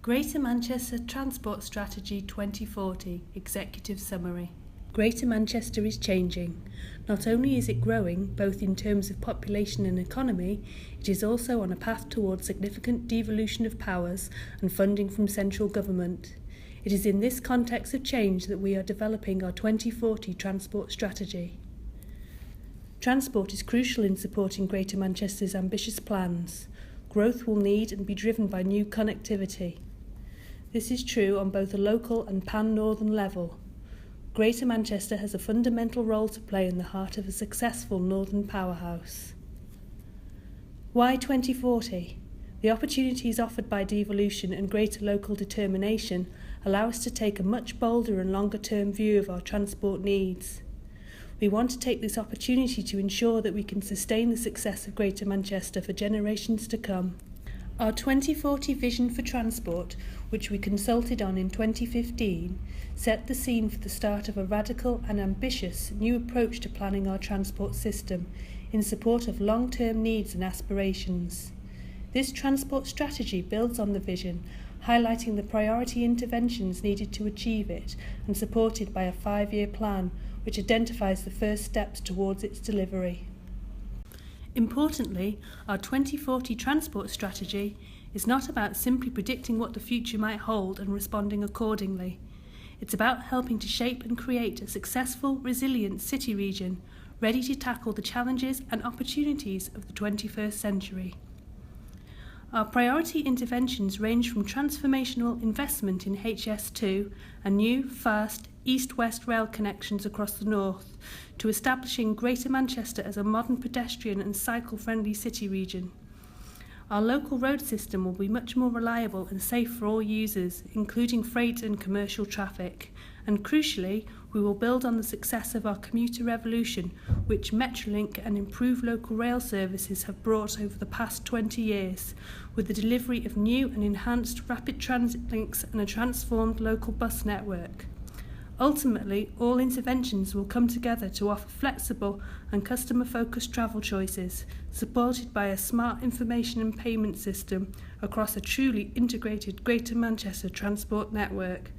Greater Manchester Transport Strategy 2040 Executive Summary. Greater Manchester is changing. Not only is it growing, both in terms of population and economy, it is also on a path towards significant devolution of powers and funding from central government. It is in this context of change that we are developing our 2040 transport strategy. Transport is crucial in supporting Greater Manchester's ambitious plans. Growth will need and be driven by new connectivity. This is true on both a local and pan-northern level. Greater Manchester has a fundamental role to play in the heart of a successful northern powerhouse. Why 2040? The opportunities offered by devolution and greater local determination allow us to take a much bolder and longer-term view of our transport needs. We want to take this opportunity to ensure that we can sustain the success of Greater Manchester for generations to come. Our 2040 vision for transport, which we consulted on in 2015, set the scene for the start of a radical and ambitious new approach to planning our transport system in support of long-term needs and aspirations. This transport strategy builds on the vision, highlighting the priority interventions needed to achieve it and supported by a 5-year plan which identifies the first steps towards its delivery. Importantly, our 2040 transport strategy is not about simply predicting what the future might hold and responding accordingly. It's about helping to shape and create a successful, resilient city region ready to tackle the challenges and opportunities of the 21st century. Our priority interventions range from transformational investment in HS2 and new, fast, east-west rail connections across the north, to establishing Greater Manchester as a modern pedestrian and cycle-friendly city region. Our local road system will be much more reliable and safe for all users, including freight and commercial traffic. And crucially, we will build on the success of our commuter revolution, which Metrolink and improved local rail services have brought over the past 20 years, with the delivery of new and enhanced rapid transit links and a transformed local bus network. Ultimately, all interventions will come together to offer flexible and customer-focused travel choices, supported by a smart information and payment system across a truly integrated Greater Manchester transport network.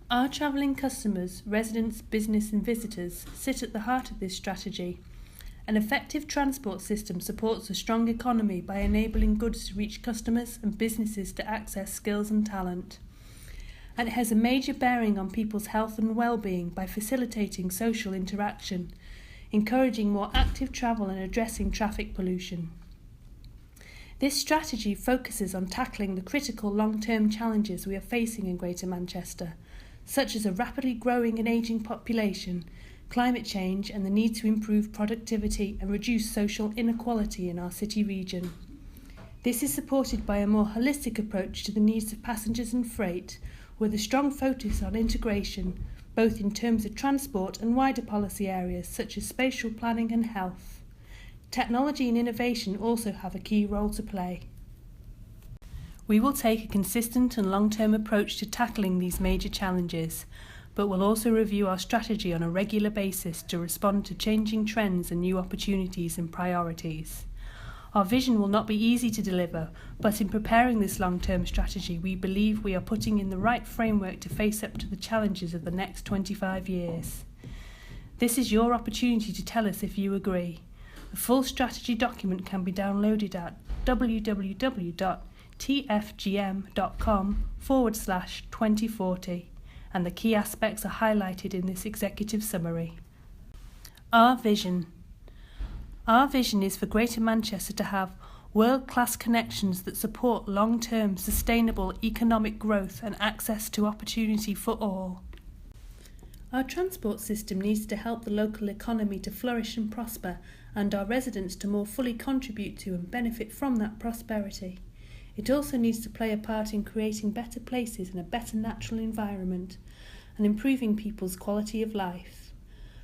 Our travelling customers, residents, business and visitors sit at the heart of this strategy. An effective transport system supports a strong economy by enabling goods to reach customers and businesses to access skills and talent. And it has a major bearing on people's health and well-being by facilitating social interaction, encouraging more active travel and addressing traffic pollution. This strategy focuses on tackling the critical long-term challenges we are facing in Greater Manchester, such as a rapidly growing and ageing population, climate change and the need to improve productivity and reduce social inequality in our city region. This is supported by a more holistic approach to the needs of passengers and freight, with a strong focus on integration, both in terms of transport and wider policy areas such as spatial planning and health. Technology and innovation also have a key role to play. We will take a consistent and long-term approach to tackling these major challenges, but we'll also review our strategy on a regular basis to respond to changing trends and new opportunities and priorities. Our vision will not be easy to deliver, but in preparing this long-term strategy, we believe we are putting in the right framework to face up to the challenges of the next 25 years. This is your opportunity to tell us if you agree. The full strategy document can be downloaded at www.tfgm.com/2040. And the key aspects are highlighted in this executive summary. Our vision. Our vision is for Greater Manchester to have world-class connections that support long-term sustainable economic growth and access to opportunity for all. Our transport system needs to help the local economy to flourish and prosper, and our residents to more fully contribute to and benefit from that prosperity. It also needs to play a part in creating better places and a better natural environment, and improving people's quality of life.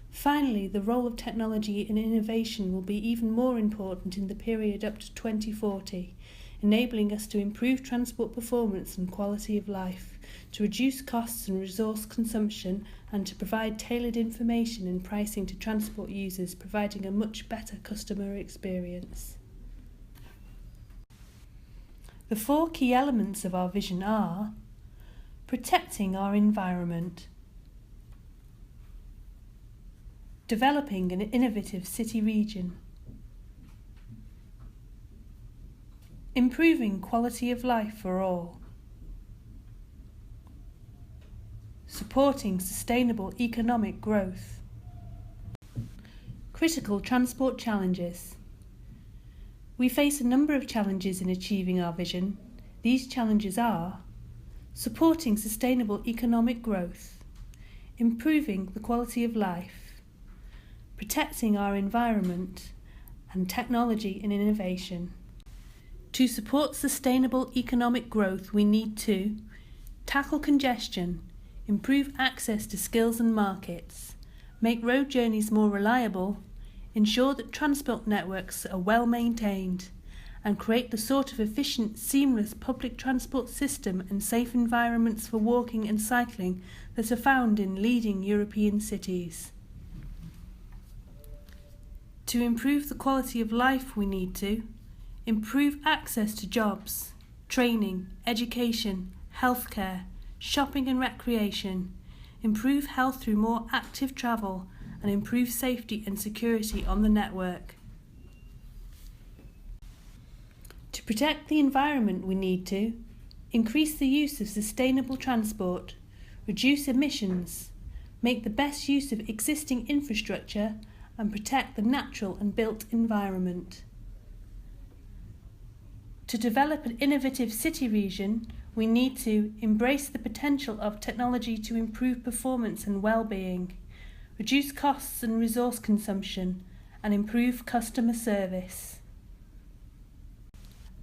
Finally, the role of technology and innovation will be even more important in the period up to 2040, enabling us to improve transport performance and quality of life, to reduce costs and resource consumption, and to provide tailored information and pricing to transport users, providing a much better customer experience. The 4 key elements of our vision are protecting our environment, developing an innovative city region, improving quality of life for all, supporting sustainable economic growth. Critical transport challenges. We face a number of challenges in achieving our vision. These challenges are supporting sustainable economic growth, improving the quality of life, protecting our environment, and technology and innovation. To support sustainable economic growth, we need to tackle congestion, improve access to skills and markets, make road journeys more reliable, ensure that transport networks are well maintained, and create the sort of efficient, seamless public transport system and safe environments for walking and cycling that are found in leading European cities. To improve the quality of life, we need to improve access to jobs, training, education, healthcare, shopping and recreation, improve health through more active travel, and improve safety and security on the network. To protect the environment, we need to increase the use of sustainable transport, reduce emissions, make the best use of existing infrastructure, and protect the natural and built environment. To develop an innovative city region, we need to embrace the potential of technology to improve performance and well-being, reduce costs and resource consumption, and improve customer service.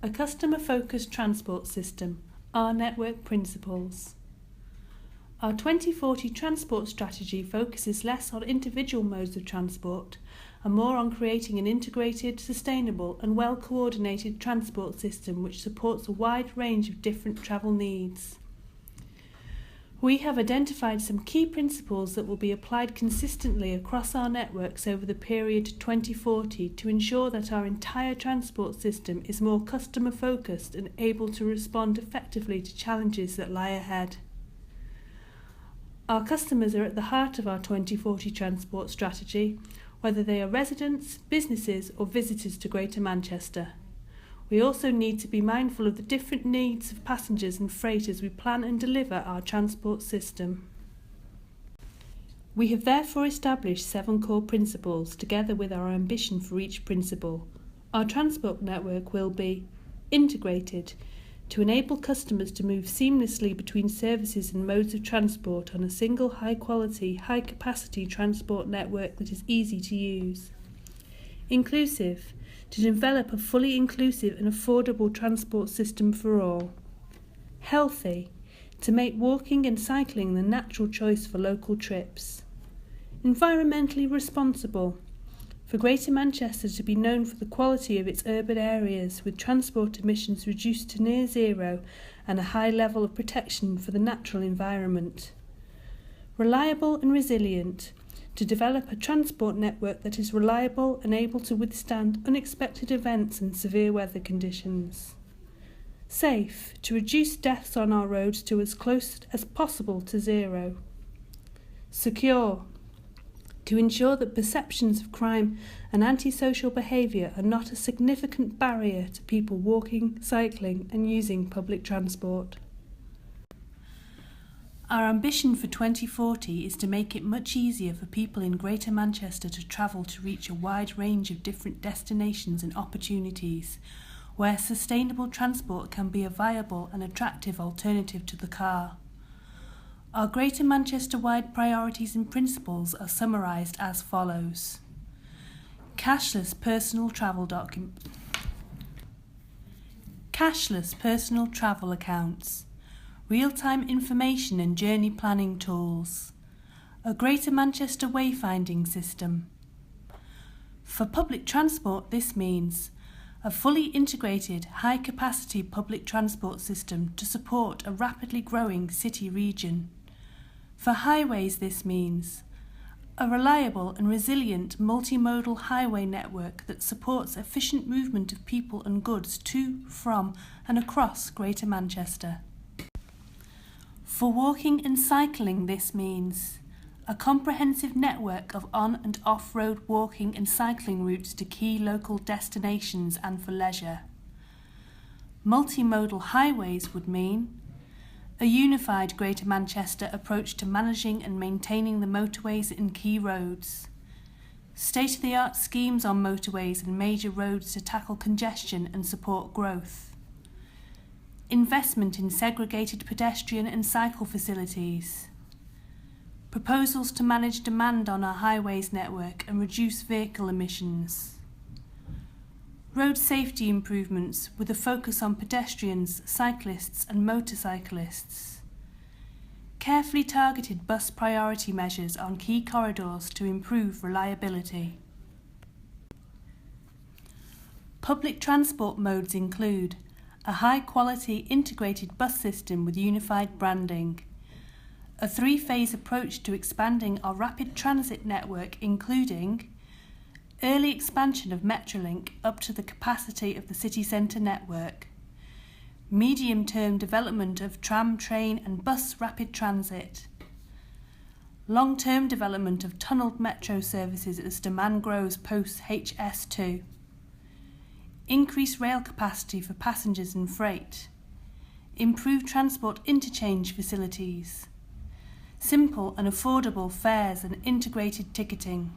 A customer-focused transport system, our network principles. Our 2040 transport strategy focuses less on individual modes of transport and more on creating an integrated, sustainable and well-coordinated transport system which supports a wide range of different travel needs. We have identified some key principles that will be applied consistently across our networks over the period 2040 to ensure that our entire transport system is more customer-focused and able to respond effectively to challenges that lie ahead. Our customers are at the heart of our 2040 transport strategy, whether they are residents, businesses or visitors to Greater Manchester. We also need to be mindful of the different needs of passengers and freight as we plan and deliver our transport system. We have therefore established 7 core principles together with our ambition for each principle. Our transport network will be integrated to enable customers to move seamlessly between services and modes of transport on a single high-quality, high-capacity transport network that is easy to use. Inclusive, to develop a fully inclusive and affordable transport system for all. Healthy, to make walking and cycling the natural choice for local trips. Environmentally responsible, for Greater Manchester to be known for the quality of its urban areas with transport emissions reduced to near zero and a high level of protection for the natural environment. Reliable and resilient, to develop a transport network that is reliable and able to withstand unexpected events and severe weather conditions. Safe, to reduce deaths on our roads to as close as possible to zero. Secure, to ensure that perceptions of crime and antisocial behaviour are not a significant barrier to people walking, cycling and using public transport. Our ambition for 2040 is to make it much easier for people in Greater Manchester to travel to reach a wide range of different destinations and opportunities, where sustainable transport can be a viable and attractive alternative to the car. Our Greater Manchester-wide priorities and principles are summarised as follows. Cashless personal travel accounts, real-time information and journey planning tools, a Greater Manchester wayfinding system. For public transport, this means a fully integrated, high-capacity public transport system to support a rapidly growing city region. For highways, this means A reliable and resilient multimodal highway network that supports efficient movement of people and goods to, from and across Greater Manchester. For walking and cycling, this means a comprehensive network of on- and off-road walking and cycling routes to key local destinations and for leisure. Multimodal highways would mean a unified Greater Manchester approach to managing and maintaining the motorways and key roads. State-of-the-art schemes on motorways and major roads to tackle congestion and support growth. Investment in segregated pedestrian and cycle facilities. Proposals to manage demand on our highways network and reduce vehicle emissions. Road safety improvements with a focus on pedestrians, cyclists and motorcyclists. Carefully targeted bus priority measures on key corridors to improve reliability. Public transport modes include a high-quality integrated bus system with unified branding, a three-phase approach to expanding our rapid transit network including early expansion of Metrolink up to the capacity of the city centre network, medium-term development of tram, train and bus rapid transit, long-term development of tunnelled metro services as demand grows post-HS2, increased rail capacity for passengers and freight, improved transport interchange facilities, simple and affordable fares and integrated ticketing,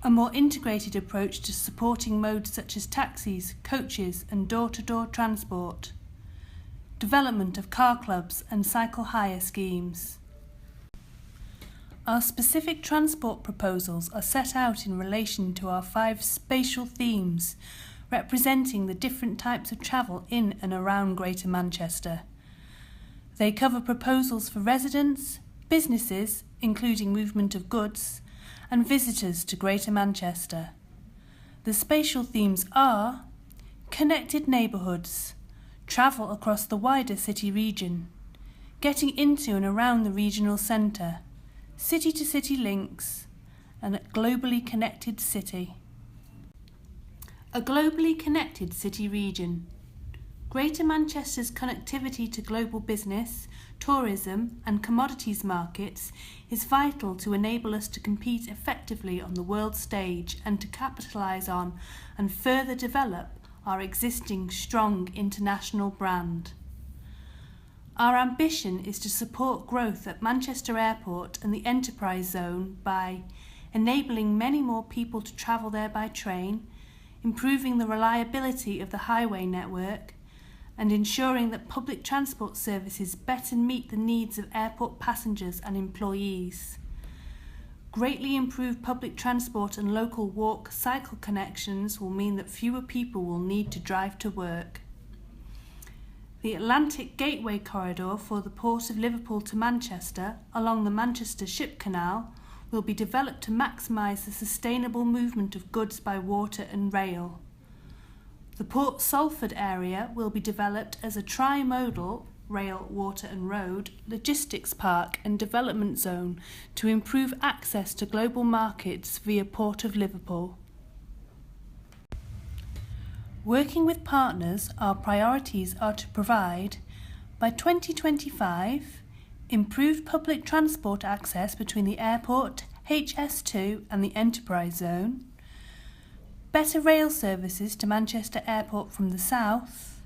a more integrated approach to supporting modes such as taxis, coaches and door-to-door transport, development of car clubs and cycle hire schemes. Our specific transport proposals are set out in relation to our 5 spatial themes representing the different types of travel in and around Greater Manchester. They cover proposals for residents, businesses, including movement of goods, and visitors to Greater Manchester. The spatial themes are connected neighbourhoods, travel across the wider city region, getting into and around the regional centre, city-to-city links, and a globally connected city. A globally connected city region. Greater Manchester's connectivity to global business, tourism and commodities markets is vital to enable us to compete effectively on the world stage and to capitalise on and further develop our existing strong international brand. Our ambition is to support growth at Manchester Airport and the Enterprise Zone by enabling many more people to travel there by train, improving the reliability of the highway network, and ensuring that public transport services better meet the needs of airport passengers and employees. Greatly improved public transport and local walk-cycle connections will mean that fewer people will need to drive to work. The Atlantic Gateway Corridor for the Port of Liverpool to Manchester along the Manchester Ship Canal will be developed to maximise the sustainable movement of goods by water and rail. The Port Salford area will be developed as a tri-modal rail, water and road logistics park and development zone to improve access to global markets via Port of Liverpool. Working with partners, our priorities are to provide, by 2025, improved public transport access between the airport, HS2 and the Enterprise Zone, better rail services to Manchester Airport from the south,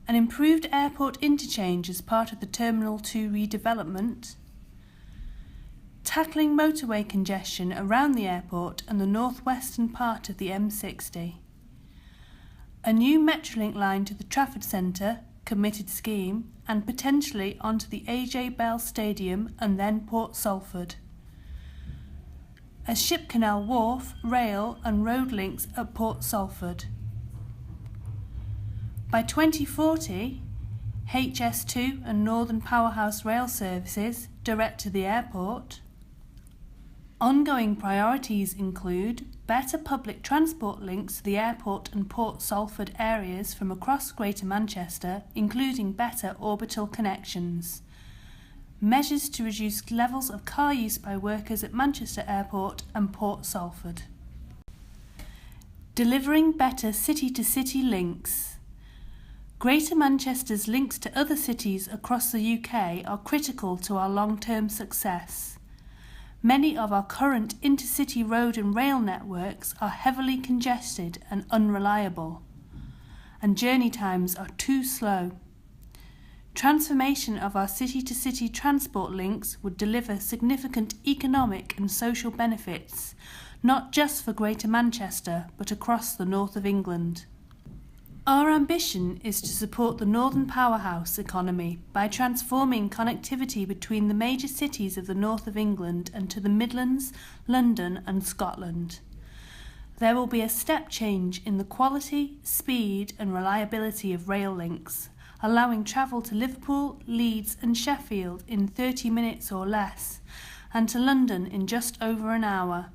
an improved airport interchange as part of the Terminal 2 redevelopment, tackling motorway congestion around the airport and the northwestern part of the M60, a new Metrolink line to the Trafford Centre, committed scheme, and potentially onto the AJ Bell Stadium and then Port Salford, a ship canal wharf, rail and road links at Port Salford. By 2040, HS2 and Northern Powerhouse rail services direct to the airport. Ongoing priorities include better public transport links to the airport and Port Salford areas from across Greater Manchester, including better orbital connections, Measures to reduce levels of car use by workers at Manchester Airport and Port Salford. Delivering better city-to-city links. Greater Manchester's links to other cities across the UK are critical to our long-term success. Many of our current intercity road and rail networks are heavily congested and unreliable, and journey times are too slow. Transformation of our city-to-city transport links would deliver significant economic and social benefits, not just for Greater Manchester, but across the north of England. Our ambition is to support the northern powerhouse economy by transforming connectivity between the major cities of the north of England and to the Midlands, London and Scotland. There will be a step change in the quality, speed and reliability of rail links, allowing travel to Liverpool, Leeds and Sheffield in 30 minutes or less, and to London in just over an hour.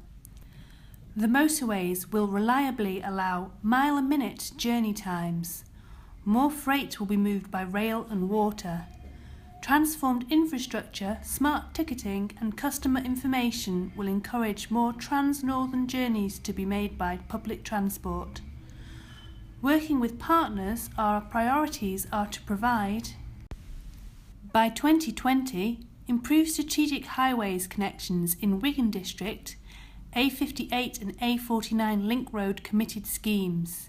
The motorways will reliably allow mile-a-minute journey times. More freight will be moved by rail and water. Transformed infrastructure, smart ticketing and customer information will encourage more trans-northern journeys to be made by public transport. Working with partners, our priorities are to provide, by 2020, improve strategic highways connections in Wigan District, A58 and A49 Link Road committed schemes.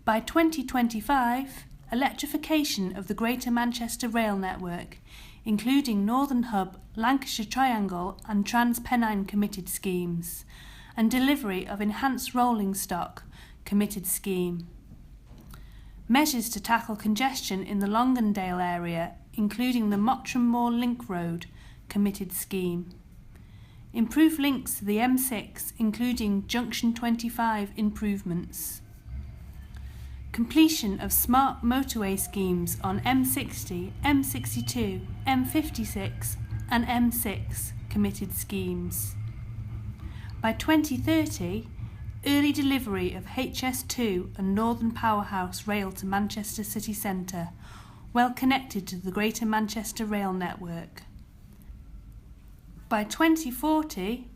By 2025, electrification of the Greater Manchester Rail Network, including Northern Hub, Lancashire Triangle and Trans-Pennine committed schemes, and delivery of enhanced rolling stock committed scheme. Measures to tackle congestion in the Longondale area, including the Mottram Moor Link Road committed scheme. Improve links to the M6, including Junction 25 improvements. Completion of smart motorway schemes on M60, M62, M56 and M6 committed schemes. By 2030, early delivery of HS2 and Northern Powerhouse Rail to Manchester City Centre, well connected to the Greater Manchester Rail Network. By 2040,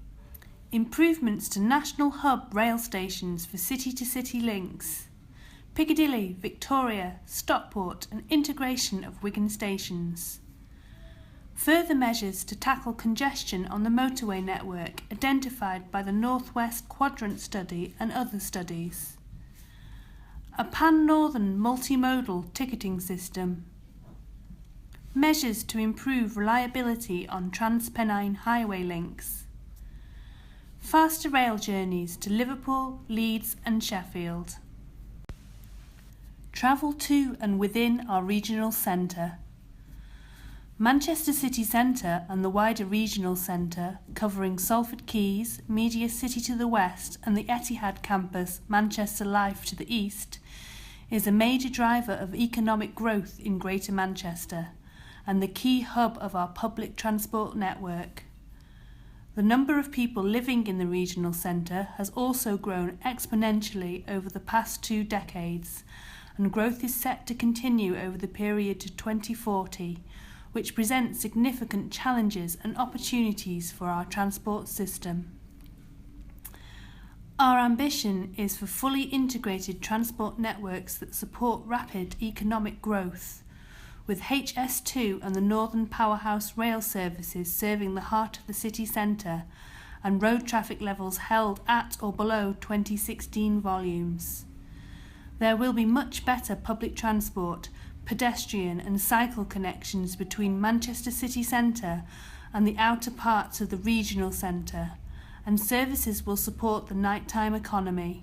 improvements to national hub rail stations for city-to-city links, Piccadilly, Victoria, Stockport and integration of Wigan stations. Further measures to tackle congestion on the motorway network identified by the North West Quadrant Study and other studies. A pan-northern multimodal ticketing system. Measures to improve reliability on Trans-Pennine highway links. Faster rail journeys to Liverpool, Leeds and Sheffield. Travel to and within our regional centre. Manchester City Centre and the wider regional centre, covering Salford Quays, Media City to the west and the Etihad campus, Manchester Life to the east, is a major driver of economic growth in Greater Manchester and the key hub of our public transport network. The number of people living in the regional centre has also grown exponentially over the past 2 decades, and growth is set to continue over the period to 2040, which presents significant challenges and opportunities for our transport system. Our ambition is for fully integrated transport networks that support rapid economic growth, with HS2 and the Northern Powerhouse rail services serving the heart of the city centre and road traffic levels held at or below 2016 volumes. There will be much better public transport, pedestrian and cycle connections between Manchester city centre and the outer parts of the regional centre, and services will support the nighttime economy.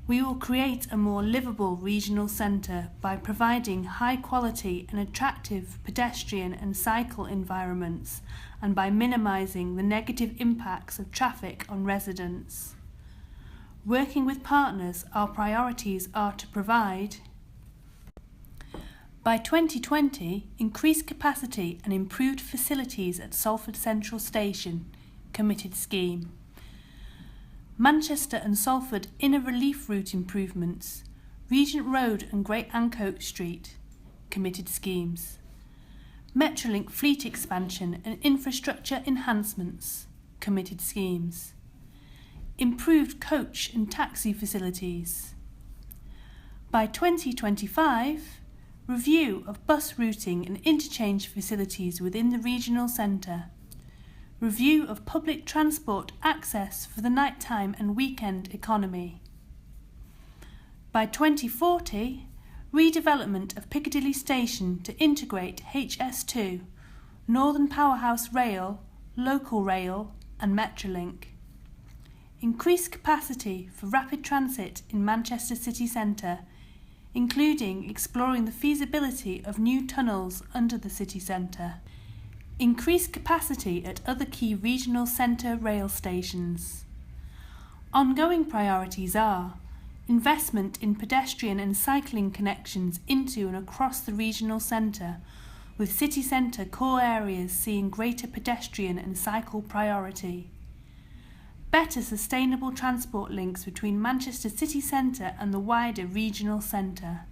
We will create a more livable regional centre by providing high quality and attractive pedestrian and cycle environments, and by minimising the negative impacts of traffic on residents. Working with partners, our priorities are to provide, by 2020, increased capacity and improved facilities at Salford Central Station, committed scheme. Manchester and Salford inner relief route improvements, Regent Road and Great Ancoats Street, committed schemes. Metrolink fleet expansion and infrastructure enhancements, committed schemes. Improved coach and taxi facilities. By 2025, review of bus routing and interchange facilities within the regional centre. Review of public transport access for the nighttime and weekend economy. By 2040, redevelopment of Piccadilly Station to integrate HS2, Northern Powerhouse Rail, Local Rail and Metrolink. Increased capacity for rapid transit in Manchester city centre, including exploring the feasibility of new tunnels under the city centre. Increased capacity at other key regional centre rail stations. Ongoing priorities are investment in pedestrian and cycling connections into and across the regional centre, with city centre core areas seeing greater pedestrian and cycle priority. Better sustainable transport links between Manchester city centre and the wider regional centre.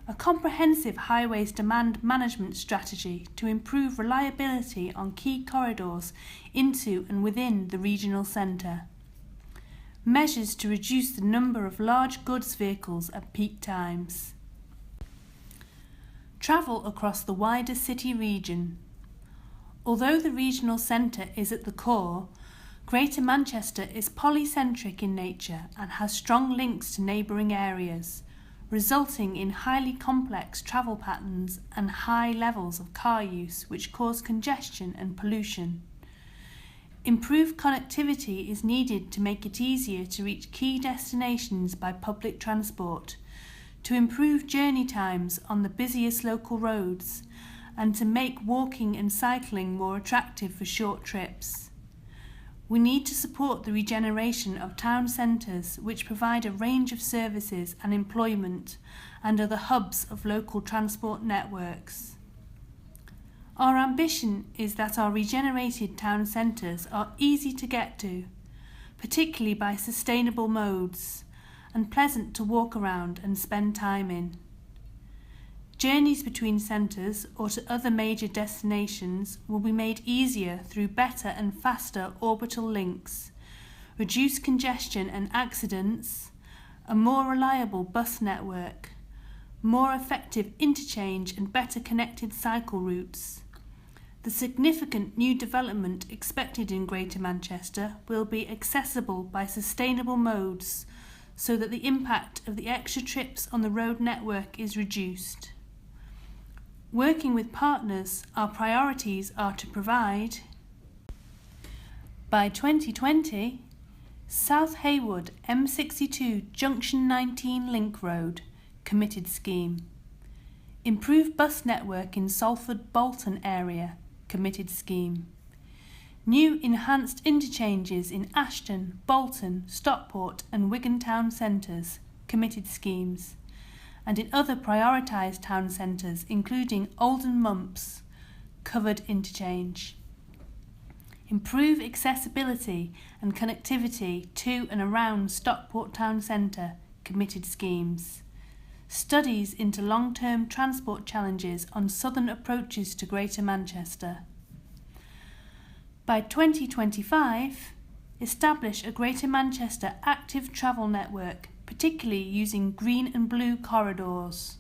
A comprehensive highways demand management strategy to improve reliability on key corridors into and within the regional centre. Measures to reduce the number of large goods vehicles at peak times. Travel across the wider city region. Although the regional centre is at the core, Greater Manchester is polycentric in nature and has strong links to neighbouring areas, resulting in highly complex travel patterns and high levels of car use which cause congestion and pollution. Improved connectivity is needed to make it easier to reach key destinations by public transport, to improve journey times on the busiest local roads, and to make walking and cycling more attractive for short trips. We need to support the regeneration of town centres which provide a range of services and employment and are the hubs of local transport networks. Our ambition is that our regenerated town centres are easy to get to, particularly by sustainable modes, and pleasant to walk around and spend time in. Journeys between centres or to other major destinations will be made easier through better and faster orbital links, reduced congestion and accidents, a more reliable bus network, more effective interchange and better connected cycle routes. The significant new development expected in Greater Manchester will be accessible by sustainable modes so that the impact of the extra trips on the road network is reduced. Working with partners, our priorities are to provide, by 2020, South Haywood M62 Junction 19 Link Road, committed scheme. Improve bus network in Salford Bolton area, committed scheme. New enhanced interchanges in Ashton, Bolton, Stockport and Wigan town centres, committed schemes. And in other prioritised town centres including Oldham Mumps, covered interchange. Improve accessibility and connectivity to and around Stockport town centre, committed schemes. Studies into long-term transport challenges on southern approaches to Greater Manchester. By 2025, establish a Greater Manchester active travel network, particularly using green and blue corridors.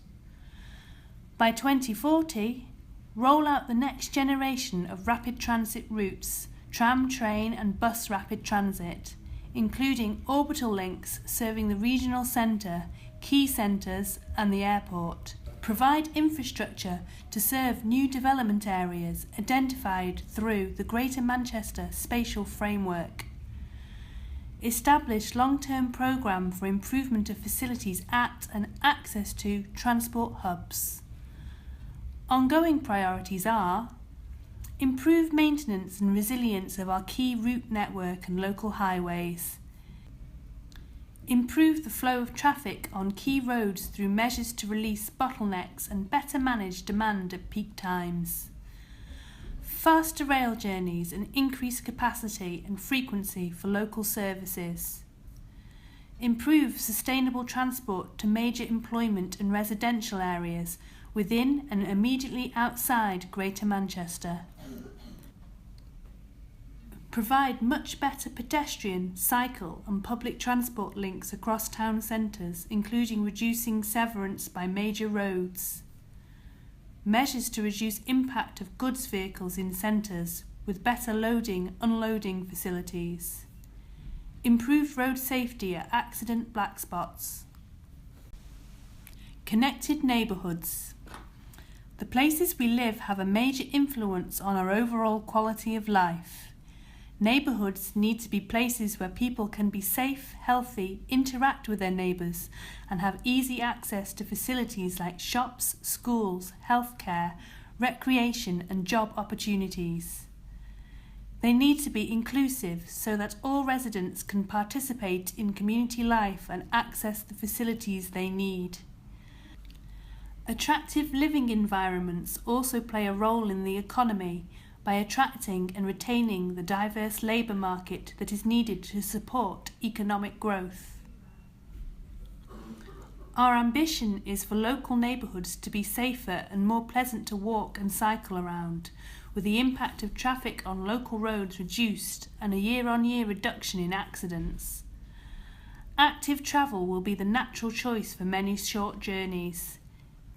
By 2040, roll out the next generation of rapid transit routes, tram, train and bus rapid transit, including orbital links serving the regional centre, key centres and the airport. Provide infrastructure to serve new development areas identified through the Greater Manchester Spatial Framework. Establish long-term programme for improvement of facilities at and access to transport hubs. Ongoing priorities are improve maintenance and resilience of our key route network and local highways. Improve the flow of traffic on key roads through measures to release bottlenecks and better manage demand at peak times. Faster rail journeys and increased capacity and frequency for local services. Improve sustainable transport to major employment and residential areas within and immediately outside Greater Manchester. Provide much better pedestrian, cycle and public transport links across town centres, including reducing severance by major roads. Measures to reduce impact of goods vehicles in centres with better loading, unloading facilities. Improved road safety at accident black spots. Connected neighbourhoods. The places we live have a major influence on our overall quality of life. Neighbourhoods need to be places where people can be safe, healthy, interact with their neighbours and have easy access to facilities like shops, schools, healthcare, recreation and job opportunities. They need to be inclusive so that all residents can participate in community life and access the facilities they need. Attractive living environments also play a role in the economy by attracting and retaining the diverse labour market that is needed to support economic growth. Our ambition is for local neighbourhoods to be safer and more pleasant to walk and cycle around, with the impact of traffic on local roads reduced and a year-on-year reduction in accidents. Active travel will be the natural choice for many short journeys,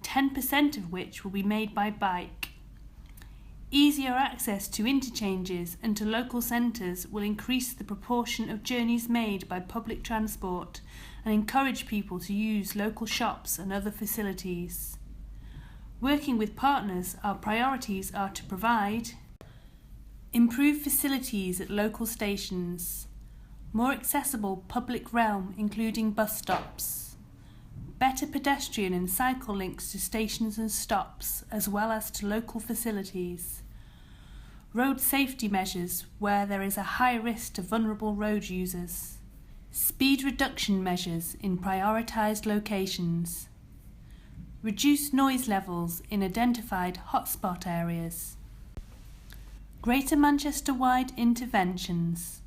10% of which will be made by bike. Easier access to interchanges and to local centres will increase the proportion of journeys made by public transport and encourage people to use local shops and other facilities. Working with partners, our priorities are to provide improved facilities at local stations, more accessible public realm including bus stops, better pedestrian and cycle links to stations and stops as well as to local facilities, road safety measures where there is a high risk to vulnerable road users, speed reduction measures in prioritised locations, reduce noise levels in identified hotspot areas, Greater Manchester-wide interventions.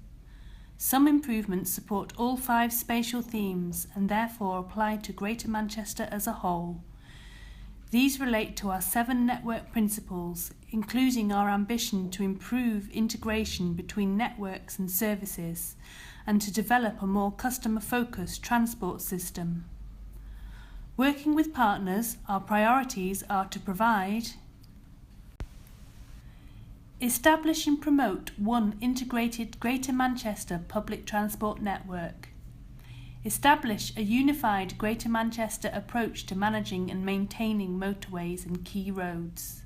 Some improvements support all 5 spatial themes and therefore apply to Greater Manchester as a whole. These relate to our 7 network principles, including our ambition to improve integration between networks and services and to develop a more customer-focused transport system. Working with partners, our priorities are to provide establish and promote one integrated Greater Manchester public transport network. Establish a unified Greater Manchester approach to managing and maintaining motorways and key roads.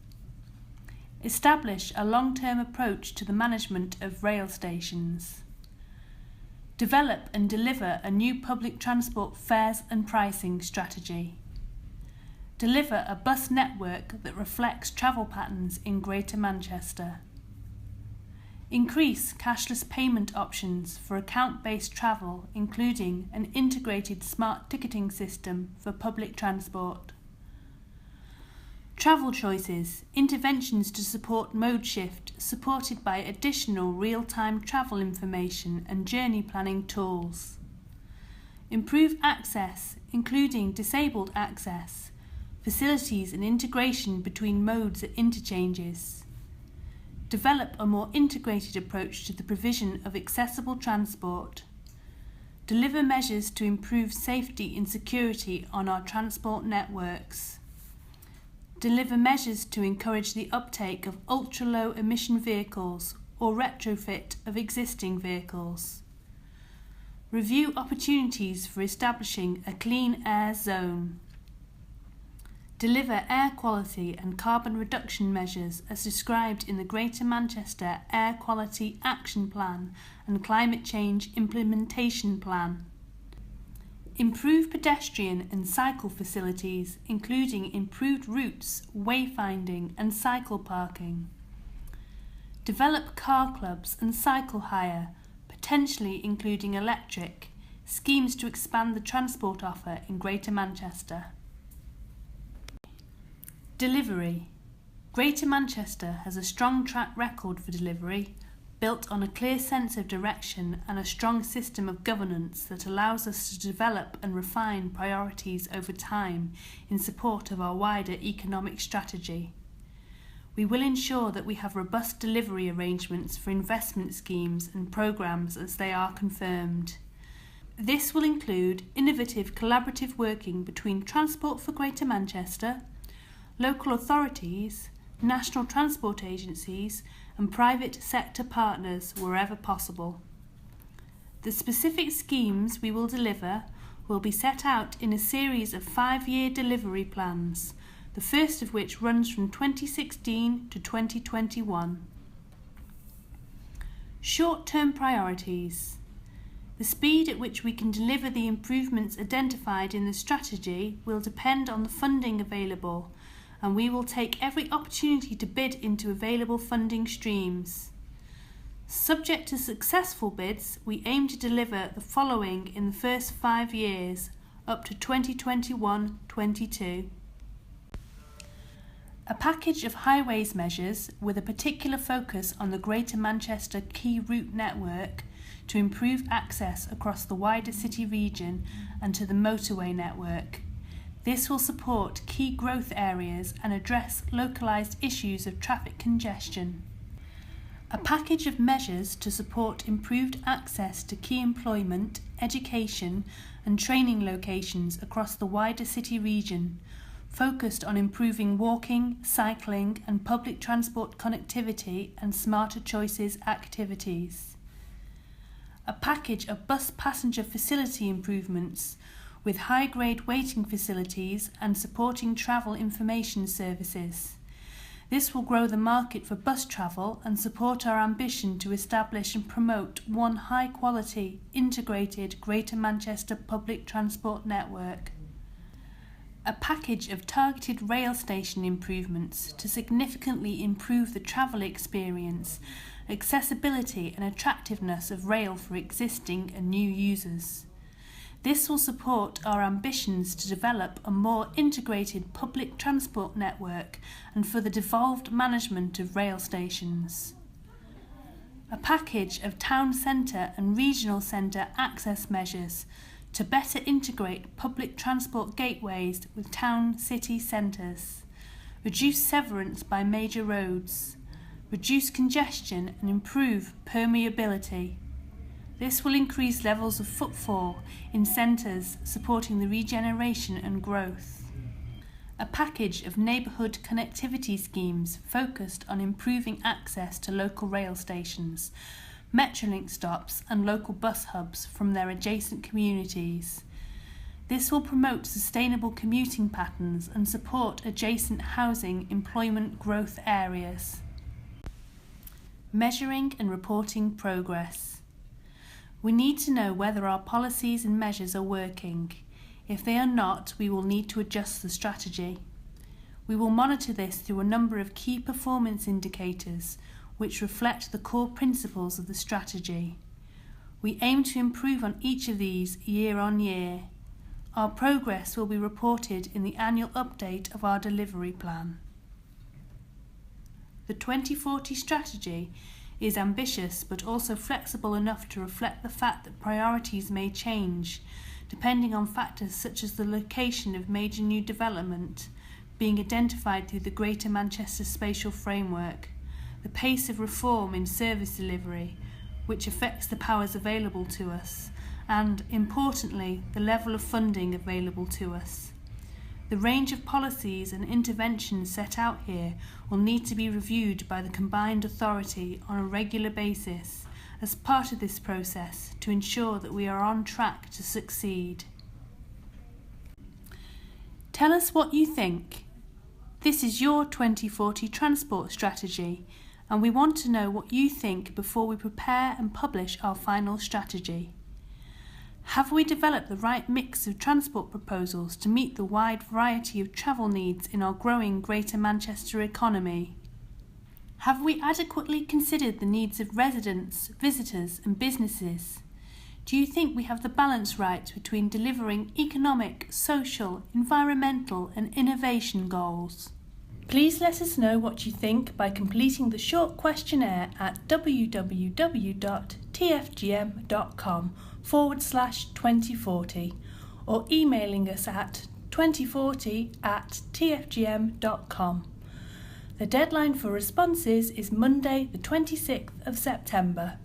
Establish a long-term approach to the management of rail stations. Develop and deliver a new public transport fares and pricing strategy. Deliver a bus network that reflects travel patterns in Greater Manchester. Increase cashless payment options for account-based travel, including an integrated smart ticketing system for public transport. Travel choices, interventions to support mode shift, supported by additional real-time travel information and journey planning tools. Improve access, including disabled access, facilities and integration between modes at interchanges. Develop a more integrated approach to the provision of accessible transport. Deliver measures to improve safety and security on our transport networks. Deliver measures to encourage the uptake of ultra-low emission vehicles or retrofit of existing vehicles. Review opportunities for establishing a clean air zone. Deliver air quality and carbon reduction measures as described in the Greater Manchester Air Quality Action Plan and Climate Change Implementation Plan. Improve pedestrian and cycle facilities, including improved routes, wayfinding and cycle parking. Develop car clubs and cycle hire, potentially including electric, schemes to expand the transport offer in Greater Manchester. Delivery. Greater Manchester has a strong track record for delivery, built on a clear sense of direction and a strong system of governance that allows us to develop and refine priorities over time in support of our wider economic strategy. We will ensure that we have robust delivery arrangements for investment schemes and programmes as they are confirmed. This will include innovative collaborative working between Transport for Greater Manchester, local authorities, national transport agencies and private sector partners wherever possible. The specific schemes we will deliver will be set out in a series of 5-year delivery plans, the first of which runs from 2016 to 2021. Short-term priorities. The speed at which we can deliver the improvements identified in the strategy will depend on the funding available, and we will take every opportunity to bid into available funding streams. Subject to successful bids, we aim to deliver the following in the first 5 years, up to 2021-22. A package of highways measures with a particular focus on the Greater Manchester key route network to improve access across the wider city region and to the motorway network. This will support key growth areas and address localised issues of traffic congestion. A package of measures to support improved access to key employment, education and training locations across the wider city region, focused on improving walking, cycling and public transport connectivity and smarter choices activities. A package of bus passenger facility improvements with high-grade waiting facilities and supporting travel information services. This will grow the market for bus travel and support our ambition to establish and promote one high-quality, integrated Greater Manchester public transport network. A package of targeted rail station improvements to significantly improve the travel experience, accessibility and attractiveness of rail for existing and new users. This will support our ambitions to develop a more integrated public transport network and for the devolved management of rail stations. A package of town centre and regional centre access measures to better integrate public transport gateways with town city centres, reduce severance by major roads, reduce congestion and improve permeability. This will increase levels of footfall in centres supporting the regeneration and growth. A package of neighbourhood connectivity schemes focused on improving access to local rail stations, Metrolink stops and local bus hubs from their adjacent communities. This will promote sustainable commuting patterns and support adjacent housing employment growth areas. Measuring and reporting progress. We need to know whether our policies and measures are working. If they are not, we will need to adjust the strategy. We will monitor this through a number of key performance indicators which reflect the core principles of the strategy. We aim to improve on each of these year on year. Our progress will be reported in the annual update of our delivery plan. The 2040 strategy is ambitious but also flexible enough to reflect the fact that priorities may change, depending on factors such as the location of major new development being identified through the Greater Manchester Spatial Framework, the pace of reform in service delivery, which affects the powers available to us, and, importantly, the level of funding available to us. The range of policies and interventions set out here will need to be reviewed by the combined authority on a regular basis as part of this process to ensure that we are on track to succeed. Tell us what you think. This is your 2040 transport strategy, and we want to know what you think before we prepare and publish our final strategy. Have we developed the right mix of transport proposals to meet the wide variety of travel needs in our growing Greater Manchester economy? Have we adequately considered the needs of residents, visitors and businesses? Do you think we have the balance right between delivering economic, social, environmental and innovation goals? Please let us know what you think by completing the short questionnaire at www.tfgm.com/2040 or emailing us at 2040@tfgm.com. The deadline for responses is Monday the 26th of September.